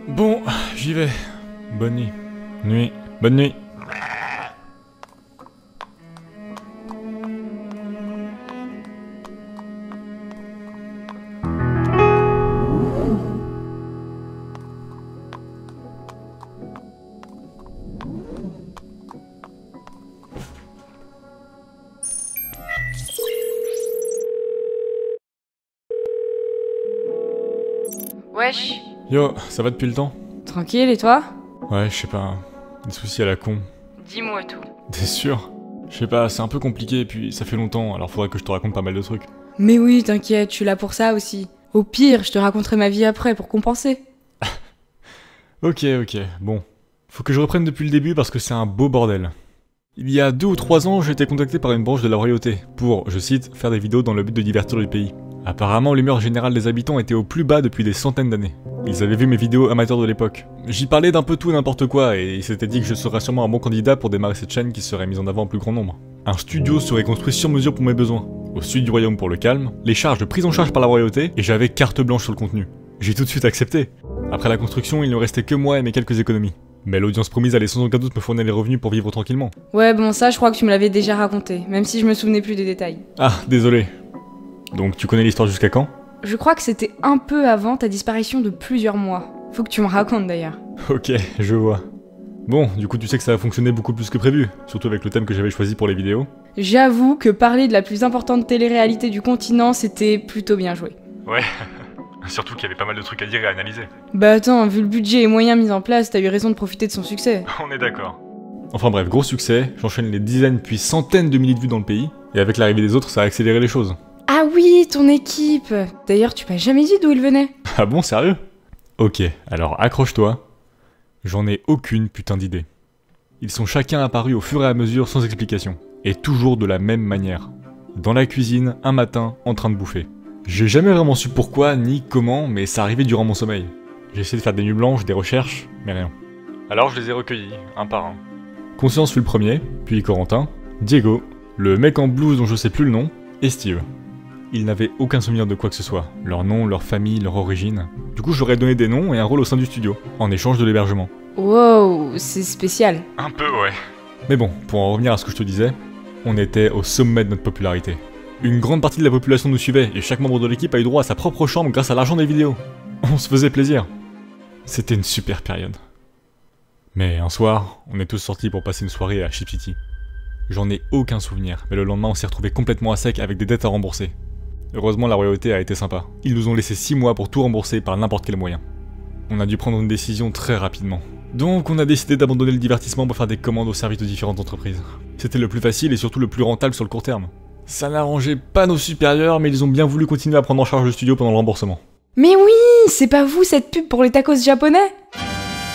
Bon, j'y vais. Bonne nuit. Nuit. Bonne nuit. Wesh. Yo, ça va depuis le temps? Tranquille, et toi? Ouais, je sais pas. Des soucis à la con. Dis-moi tout. T'es sûr? Je sais pas, c'est un peu compliqué, puis ça fait longtemps, alors faudrait que je te raconte pas mal de trucs. Mais oui, t'inquiète, je suis là pour ça aussi. Au pire, je te raconterai ma vie après pour compenser. Ok, bon. Faut que je reprenne depuis le début parce que c'est un beau bordel. Il y a 2 ou 3 ans, j'ai été contacté par une branche de la royauté pour, je cite, faire des vidéos dans le but de divertir le pays. Apparemment, l'humeur générale des habitants était au plus bas depuis des centaines d'années. Ils avaient vu mes vidéos amateurs de l'époque. J'y parlais d'un peu tout et n'importe quoi, et ils s'étaient dit que je serais sûrement un bon candidat pour démarrer cette chaîne qui serait mise en avant en plus grand nombre. Un studio serait construit sur mesure pour mes besoins. Au sud du royaume pour le calme, les charges de prise en charge par la royauté, et j'avais carte blanche sur le contenu. J'ai tout de suite accepté. Après la construction, il ne restait que moi et mes quelques économies. Mais l'audience promise allait sans aucun doute me fournir les revenus pour vivre tranquillement. Ouais, bon, ça, je crois que tu me l'avais déjà raconté, même si je me souvenais plus des détails. Ah, désolé. Donc tu connais l'histoire jusqu'à quand? Je crois que c'était un peu avant ta disparition de plusieurs mois. Faut que tu me racontes d'ailleurs. Ok, je vois. Bon, du coup tu sais que ça a fonctionné beaucoup plus que prévu, surtout avec le thème que j'avais choisi pour les vidéos. J'avoue que parler de la plus importante télé-réalité du continent, c'était plutôt bien joué. Ouais, surtout qu'il y avait pas mal de trucs à dire et à analyser. Bah attends, vu le budget et moyens mis en place, t'as eu raison de profiter de son succès. On est d'accord. Enfin bref, gros succès, j'enchaîne les dizaines puis centaines de milliers de vues dans le pays, et avec l'arrivée des autres ça a accéléré les choses. Ah oui, ton équipe. D'ailleurs, tu m'as jamais dit d'où il venait. Ah bon, sérieux? Ok, alors accroche-toi. J'en ai aucune putain d'idée. Ils sont chacun apparus au fur et à mesure sans explication. Et toujours de la même manière. Dans la cuisine, un matin, en train de bouffer. J'ai jamais vraiment su pourquoi ni comment, mais ça arrivait durant mon sommeil. J'ai essayé de faire des nuits blanches, des recherches, mais rien. Alors je les ai recueillis, un par un. Conscience fut le premier, puis Corentin, Diego, le mec en blouse dont je sais plus le nom, et Steve. Ils n'avaient aucun souvenir de quoi que ce soit, leur nom, leur famille, leur origine. Du coup, je leur ai donné des noms et un rôle au sein du studio, en échange de l'hébergement. Wow, c'est spécial. Un peu, ouais. Mais bon, pour en revenir à ce que je te disais, on était au sommet de notre popularité. Une grande partie de la population nous suivait, et chaque membre de l'équipe a eu droit à sa propre chambre grâce à l'argent des vidéos. On se faisait plaisir. C'était une super période. Mais un soir, on est tous sortis pour passer une soirée à Chip City. J'en ai aucun souvenir, mais le lendemain on s'est retrouvés complètement à sec avec des dettes à rembourser. Heureusement la royauté a été sympa. Ils nous ont laissé 6 mois pour tout rembourser par n'importe quel moyen. On a dû prendre une décision très rapidement. Donc on a décidé d'abandonner le divertissement pour faire des commandes au service de différentes entreprises. C'était le plus facile et surtout le plus rentable sur le court terme. Ça n'arrangeait pas nos supérieurs, mais ils ont bien voulu continuer à prendre en charge le studio pendant le remboursement. Mais oui, c'est pas vous cette pub pour les tacos japonais?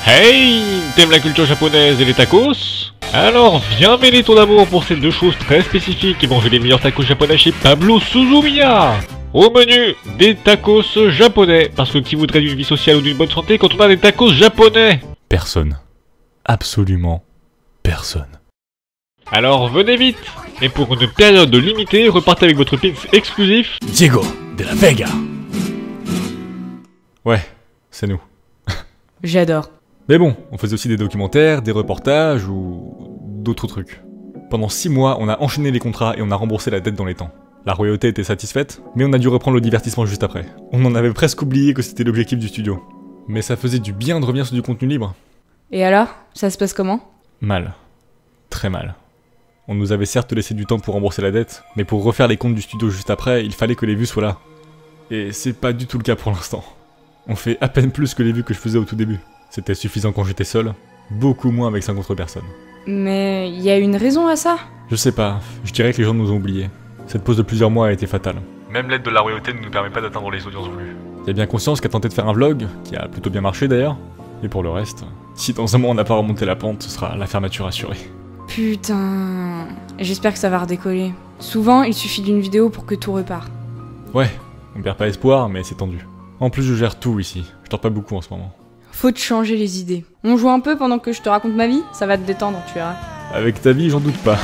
Hey, t'aimes la culture japonaise et les tacos? Alors viens mêler ton amour pour ces deux choses très spécifiques et manger les meilleurs tacos japonais chez Pablo Suzumiya. Au menu, des tacos japonais, parce que qui voudrait d'une vie sociale ou d'une bonne santé quand on a des tacos japonais? Personne. Absolument personne. Alors venez vite. Et pour une période limitée, repartez avec votre pins exclusif Diego de la Vega. Ouais, c'est nous. J'adore. Mais bon, on faisait aussi des documentaires, des reportages ou d'autres trucs. Pendant 6 mois, on a enchaîné les contrats et on a remboursé la dette dans les temps. La royauté était satisfaite, mais on a dû reprendre le divertissement juste après. On en avait presque oublié que c'était l'objectif du studio. Mais ça faisait du bien de revenir sur du contenu libre. Et alors, ça se passe comment? Mal. Très mal. On nous avait certes laissé du temps pour rembourser la dette, mais pour refaire les comptes du studio juste après, il fallait que les vues soient là. Et c'est pas du tout le cas pour l'instant. On fait à peine plus que les vues que je faisais au tout début. C'était suffisant quand j'étais seul, beaucoup moins avec 50 autres personnes. Mais y a une raison à ça? Je sais pas, je dirais que les gens nous ont oubliés. Cette pause de plusieurs mois a été fatale. Même l'aide de la royauté ne nous permet pas d'atteindre les audiences voulues. Y'a bien conscience qu'à tenter de faire un vlog, qui a plutôt bien marché d'ailleurs, et pour le reste, si dans un mois on n'a pas remonté la pente, ce sera la fermeture assurée. Putain... J'espère que ça va redécoller. Souvent, il suffit d'une vidéo pour que tout repart. Ouais, on perd pas espoir, mais c'est tendu. En plus je gère tout ici, je dors pas beaucoup en ce moment. Faut te changer les idées. On joue un peu pendant que je te raconte ma vie? Ça va te détendre, tu verras. Avec ta vie, j'en doute pas.